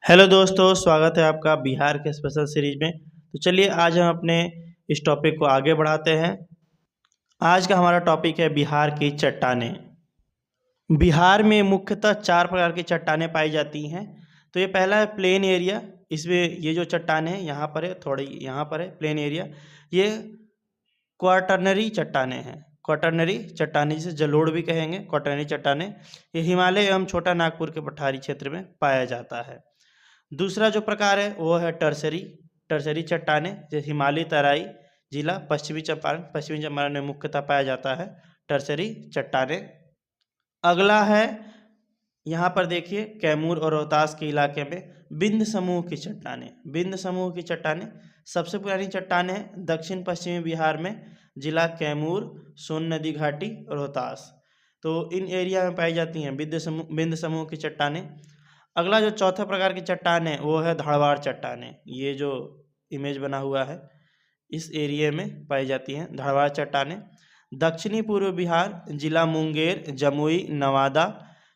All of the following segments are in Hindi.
हेलो दोस्तों, स्वागत है आपका बिहार के स्पेशल सीरीज में। तो चलिए आज हम अपने इस टॉपिक को आगे बढ़ाते हैं। आज का हमारा टॉपिक है बिहार की चट्टानें। बिहार में मुख्यतः 4 प्रकार की चट्टानें पाई जाती हैं। तो ये पहला है प्लेन एरिया। इसमें ये जो चट्टान है यहाँ पर है, थोड़ी यहाँ पर है प्लेन एरिया। ये क्वाटरनरी चट्टानें हैं। क्वाटरनरी चट्टानें जिसे जलोढ़ भी कहेंगे, क्वाटरनरी चट्टानें। ये हिमालय एवं छोटा नागपुर के पठारी क्षेत्र में पाया जाता है। दूसरा जो प्रकार है वो है टर्सरी। टर्सरी चट्टानें जैसे हिमालय तराई जिला पश्चिमी चंपारण में मुख्यतः पाया जाता है टर्सरी चट्टानें। अगला है यहाँ पर देखिए कैमूर और रोहतास के इलाके में बिंद समूह की चट्टानें। बिंद समूह की चट्टानें सबसे पुरानी चट्टानें हैं दक्षिण पश्चिमी बिहार में, जिला कैमूर, सोन नदी घाटी, रोहतास। तो इन एरिया में पाई जाती हैं बिंद समूह की चट्टानें। अगला जो चौथा प्रकार की चट्टान है वो है धारवाड़ चट्टानें। ये जो इमेज बना हुआ है इस एरिया में पाई जाती हैं धारवाड़ चट्टानें। दक्षिणी पूर्व बिहार, जिला मुंगेर, जमुई, नवादा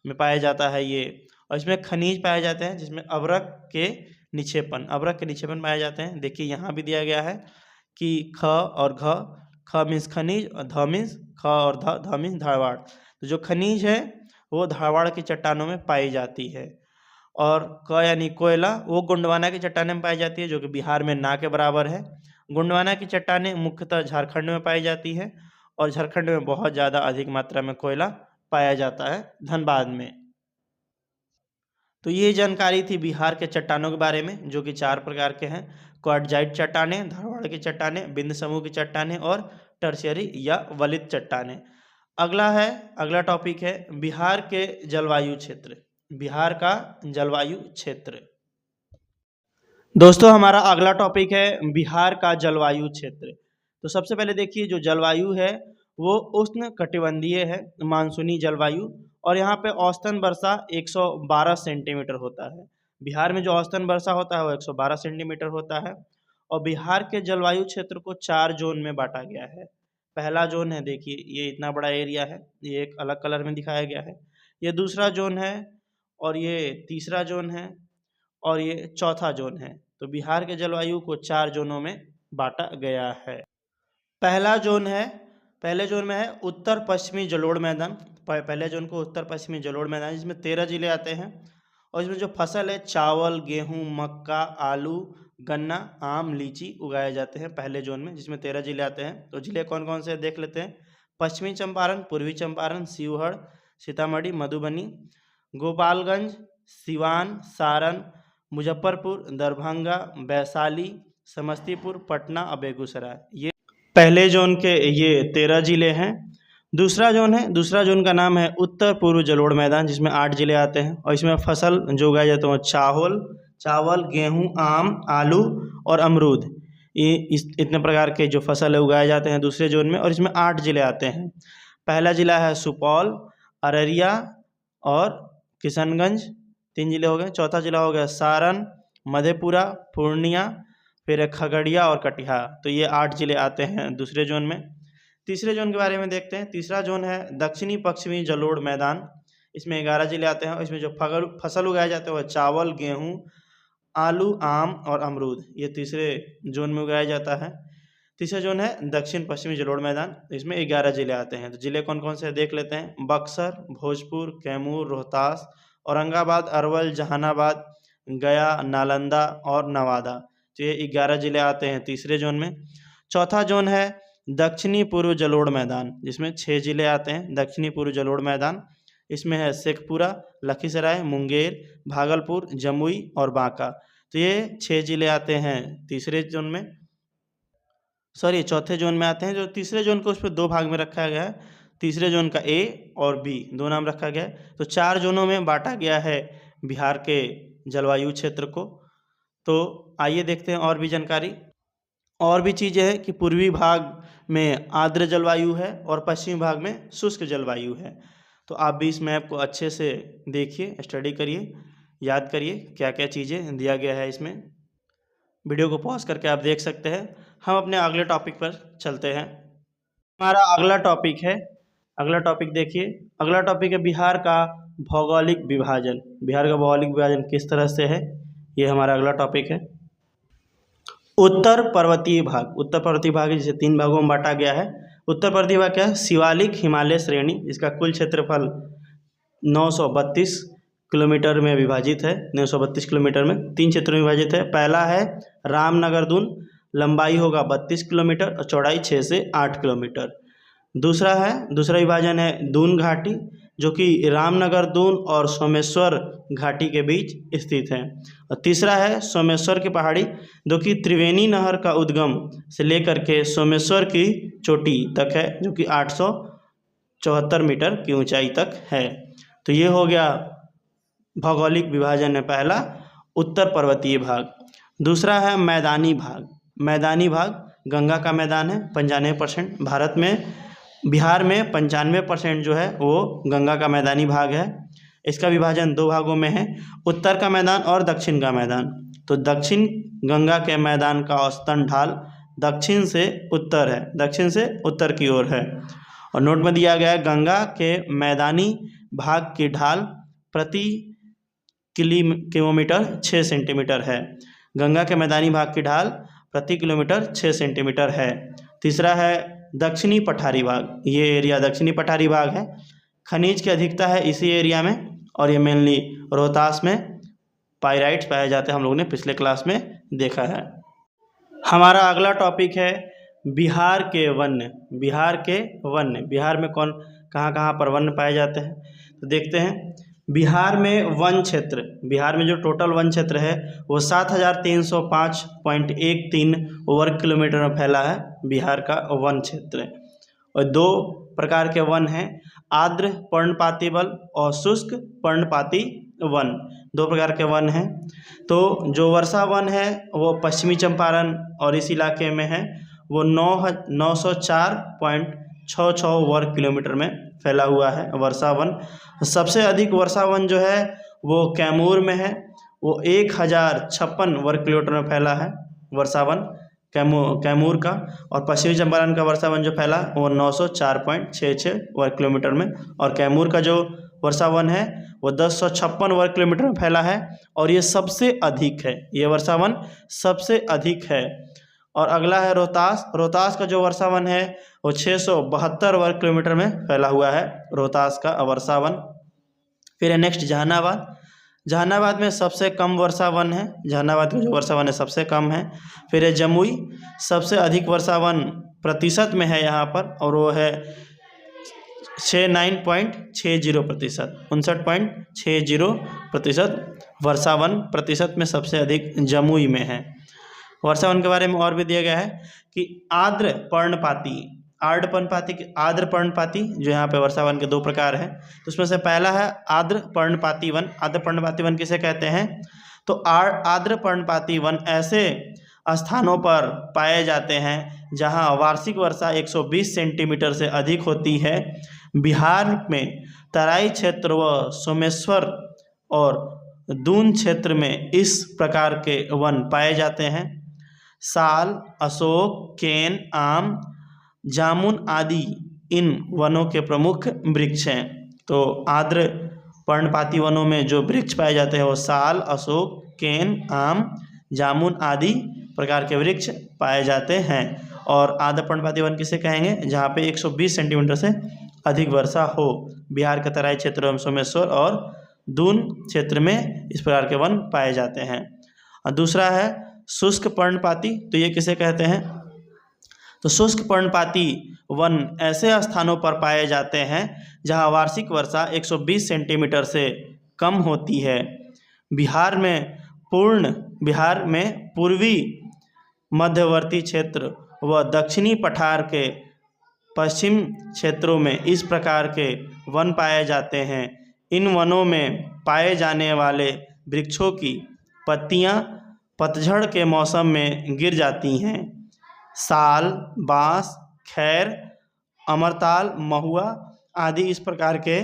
में पाया जाता है ये। और इसमें खनिज पाए जाते हैं जिसमें अभ्रक के निक्षेपण पाए जाते हैं। देखिए यहाँ भी दिया गया है कि ख और घ, ख मीन्स खनिज और ध मीन्स ख और ध मीन्स धारवाड़। तो जो खनिज है वो धारवाड़ की चट्टानों में पाई जाती है। और क यानी कोयला वो गोंडवाना की चट्टानें में पाई जाती है जो कि बिहार में ना के बराबर है। गोंडवाना की चट्टानें मुख्यतः झारखंड में पाई जाती है और झारखंड में बहुत ज़्यादा अधिक मात्रा में कोयला पाया जाता है धनबाद में। तो ये जानकारी थी बिहार के चट्टानों के बारे में जो कि 4 प्रकार के हैं। क्वार्टजाइट चट्टानें, धारवाड़ की चट्टानें, बिंद समूह की चट्टानें और टर्शियरी या वलित चट्टानें। अगला टॉपिक है बिहार के जलवायु क्षेत्र। बिहार का जलवायु क्षेत्र। दोस्तों हमारा अगला टॉपिक है बिहार का जलवायु क्षेत्र। तो सबसे पहले देखिए जो जलवायु है वो उष्ण कटिबंधीय है, मानसूनी जलवायु। और यहाँ पे औसतन वर्षा 112 सेंटीमीटर होता है। बिहार में जो औसतन वर्षा होता है वो 112 सेंटीमीटर होता है। और बिहार के जलवायु क्षेत्र को 4 जोन में बांटा गया है। पहला जोन है, देखिए ये इतना बड़ा एरिया है, ये एक अलग कलर में दिखाया गया है। ये दूसरा जोन है और ये तीसरा जोन है और ये चौथा जोन है। तो बिहार के जलवायु को 4 जोनों में बांटा गया है। पहला जोन है, पहले जोन में है उत्तर पश्चिमी जलोढ़ मैदान। पहले जोन को उत्तर पश्चिमी जलोढ़ मैदान, जिसमें 13 जिले आते हैं। और इसमें जो फसल है चावल, गेहूं, मक्का, आलू, गन्ना, आम, लीची उगाए जाते हैं पहले जोन में, जिसमें 13 जिले आते हैं। तो जिले कौन कौन से देख लेते हैं। पश्चिमी चंपारण, पूर्वी चंपारण, शिवहर, सीतामढ़ी, मधुबनी, गोपालगंज, सिवान, सारण, मुजफ्फरपुर, दरभंगा, वैशाली, समस्तीपुर, पटना और बेगूसराय। ये पहले जोन के ये 13 जिले हैं। दूसरा जोन है, दूसरा जोन का नाम है उत्तर पूर्व जलोढ़ मैदान, जिसमें 8 जिले आते हैं। और इसमें फसल जो उगाए जाते हैं चावल, गेहूं, आम, आलू और अमरूद। ये इतने प्रकार के जो फसल है उगाए जाते हैं दूसरे जोन में। और इसमें 8 जिले आते हैं। पहला जिला है सुपौल, अररिया और किशनगंज, 3 जिले हो गए। चौथा जिला हो गया सारण, मधेपुरा, पूर्णिया, फिर खगड़िया और कटिहार। तो ये 8 जिले आते हैं दूसरे जोन में। तीसरे जोन के बारे में देखते हैं। तीसरा जोन है दक्षिणी पश्चिमी जलोढ़ मैदान। इसमें 11 जिले आते हैं और इसमें जो फसल उगाए जाते हैं वह चावल, गेहूं, आलू, आम और अमरूद। ये तीसरे जोन में उगाया जाता है। तीसरा जोन है दक्षिण पश्चिमी जलोढ़ मैदान, इसमें 11 जिले आते हैं। तो जिले कौन कौन से देख लेते हैं। बक्सर, भोजपुर, कैमूर, रोहतास, औरंगाबाद, अरवल, जहानाबाद, गया, नालंदा और नवादा। तो ये 11 जिले आते हैं तीसरे जोन में। चौथा जोन है दक्षिणी पूर्व जलोढ़ मैदान, जिसमें 6 जिले आते हैं। दक्षिणी पूर्व जलोढ़ मैदान, इसमें है शेखपुरा, लखीसराय, मुंगेर, भागलपुर, जमुई और बांका। तो ये 6 जिले आते हैं तीसरे जोन में, चौथे जोन में आते हैं। जो तीसरे जोन को उस पर 2 भाग में रखा गया है। तीसरे जोन का ए और बी 2 नाम रखा गया है। तो 4 जोनों में बांटा गया है बिहार के जलवायु क्षेत्र को। तो आइए देखते हैं और भी जानकारी। और भी चीज़ें हैं कि पूर्वी भाग में आर्द्र जलवायु है और पश्चिमी भाग में शुष्क जलवायु है। तो आप भी इस मैप को अच्छे से देखिए, स्टडी करिए, याद करिए क्या क्या चीज़ें दिया गया है इसमें। वीडियो को पॉज करके आप देख सकते हैं। हम अपने अगले टॉपिक पर चलते हैं। हमारा अगला टॉपिक देखिए। अगला टॉपिक है बिहार का भौगोलिक विभाजन। बिहार का भौगोलिक विभाजन किस तरह से है ये हमारा अगला टॉपिक है। उत्तर पर्वतीय भाग। उत्तर पर्वतीय भाग जिसे 3 भागों में बांटा गया है। उत्तर पर्वतीय भाग क्या है? शिवालिक हिमालय श्रेणी, जिसका कुल क्षेत्रफल 932 किलोमीटर में विभाजित है। 932 किलोमीटर में 3 क्षेत्रों में विभाजित है। पहला है रामनगर दून, लंबाई होगा 32 किलोमीटर और चौड़ाई 6 से 8 किलोमीटर। दूसरा विभाजन है दून घाटी, जो कि रामनगर दून और सोमेश्वर घाटी के बीच स्थित है। और तीसरा है सोमेश्वर की पहाड़ी, जो कि त्रिवेणी नहर का उद्गम से लेकर के सोमेश्वर की चोटी तक है, जो कि 874 मीटर की ऊंचाई तक है। तो ये हो गया भौगोलिक विभाजन है पहला, उत्तर पर्वतीय भाग। दूसरा है मैदानी भाग। मैदानी भाग गंगा का मैदान है 95%। भारत में बिहार में 95% जो है वो गंगा का मैदानी भाग है। इसका विभाजन 2 भागों में है, उत्तर का मैदान और दक्षिण का मैदान। तो दक्षिण गंगा के मैदान का औसतन ढाल दक्षिण से उत्तर है, दक्षिण से उत्तर की ओर है। और नोट में दिया गया है गंगा के मैदानी भाग की ढाल प्रति किलोमीटर 6 सेंटीमीटर है। गंगा के मैदानी भाग की ढाल प्रति किलोमीटर 6 सेंटीमीटर है। तीसरा है दक्षिणी पठारी भाग। ये एरिया दक्षिणी पठारी भाग है। खनिज की अधिकता है इसी एरिया में, और ये मेनली रोहतास में पाइराइट्स पाए जाते हैं, हम लोगों ने पिछले क्लास में देखा है। हमारा अगला टॉपिक है बिहार के वन्य। बिहार के वन्य, बिहार में कहाँ कहाँ पर वन्य पाए जाते हैं, तो देखते हैं। बिहार में वन क्षेत्र, बिहार में जो टोटल वन क्षेत्र है वो 7305.13 वर्ग किलोमीटर में फैला है बिहार का वन क्षेत्र। और 2 प्रकार के वन हैं, आर्द्र पर्णपाती वन और शुष्क पर्णपाती वन। 2 प्रकार के वन हैं। तो जो वर्षा वन है वो पश्चिमी चंपारण और इस इलाके में है, वो 904.66 वर्ग किलोमीटर में फैला हुआ है वर्षा वन। सबसे अधिक वर्षा वन जो है वो कैमूर में है, वो 1056 वर्ग किलोमीटर में फैला है वर्षा वन कैमूर का। और पश्चिमी चंपारण का वर्षा वन जो फैला वो 904.66 वर्ग किलोमीटर में। और कैमूर का जो वर्षा वन है वो 1056 वर्ग किलोमीटर में फैला है, और ये सबसे अधिक है, ये वर्षा वन सबसे अधिक है। और अगला है रोहतास। रोहतास का जो वर्षा वन है वो 672 वर्ग किलोमीटर में फैला हुआ है रोहतास का वर्षा वन। फिर है नेक्स्ट जहानाबाद। जहानाबाद में सबसे कम वर्षा वन है, जहानाबाद का जो वर्षा वन है सबसे कम है। फिर है जमुई, सबसे अधिक वर्षा वन प्रतिशत में है यहाँ पर, और वो है 69.60%, 59.60% वर्षा वन प्रतिशत में सबसे अधिक जमुई में है। वर्षा वन के बारे में और भी दिया गया है कि आर्द्र पर्णपाती जो यहाँ पे वर्षा वन के 2 प्रकार हैं। तो उसमें से पहला है आर्द्र पर्णपाती वन। आर्द्र पर्णपाती वन किसे कहते हैं? तो आर्द्र पर्णपाती वन ऐसे स्थानों पर पाए जाते हैं जहाँ वार्षिक वर्षा 120 सेंटीमीटर से अधिक होती है। बिहार में तराई क्षेत्र व सोमेश्वर और दून क्षेत्र में इस प्रकार के वन पाए जाते हैं। साल, अशोक, केन, आम, जामुन आदि इन वनों के प्रमुख वृक्ष हैं। तो आर्द्र पर्णपाती वनों में जो वृक्ष पाए जाते हैं वो साल, अशोक, केन, आम, जामुन आदि प्रकार के वृक्ष पाए जाते हैं। और आर्द्र पर्णपाती वन किसे कहेंगे? जहाँ पे 120 सेंटीमीटर से अधिक वर्षा हो। बिहार के तराई क्षेत्र एवं सोमेश्वर और दून क्षेत्र में इस प्रकार के वन पाए जाते हैं। और दूसरा है शुष्क पर्णपाती। तो ये किसे कहते हैं? तो शुष्क पर्णपाती वन ऐसे स्थानों पर पाए जाते हैं जहां वार्षिक वर्षा 120 सेंटीमीटर से कम होती है। बिहार में पूर्वी मध्यवर्ती क्षेत्र व दक्षिणी पठार के पश्चिम क्षेत्रों में इस प्रकार के वन पाए जाते हैं। इन वनों में पाए जाने वाले वृक्षों की पत्तियां पतझड़ के मौसम में गिर जाती हैं। साल, बांस, खैर, अमरताल, महुआ आदि इस प्रकार के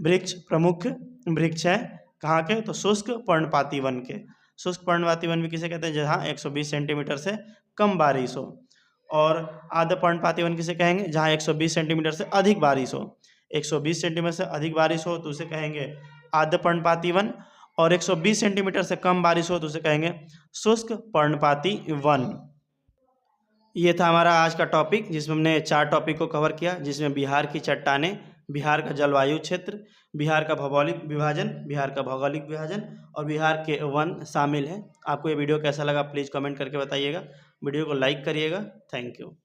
वृक्ष प्रमुख वृक्ष हैं। कहाँ के? तो शुष्क पर्णपाती वन के। शुष्क पर्णपाती वन भी किसे कहते हैं? जहाँ 120 सेंटीमीटर से कम बारिश हो। और आर्द्र पर्णपाती वन किसे कहेंगे? जहाँ 120 सेंटीमीटर से अधिक बारिश हो। 120 सेंटीमीटर से अधिक बारिश हो तो उसे कहेंगे आर्द्र पर्णपाती वन। और 120 सेंटीमीटर से कम बारिश हो तो उसे कहेंगे शुष्क पर्णपाती वन। ये था हमारा आज का टॉपिक, जिसमें हमने 4 टॉपिक को कवर किया, जिसमें बिहार की चट्टानें, बिहार का जलवायु क्षेत्र, बिहार का भौगोलिक विभाजन और बिहार के वन शामिल हैं। आपको ये वीडियो कैसा लगा प्लीज़ कमेंट करके बताइएगा। वीडियो को लाइक करिएगा। Thank you.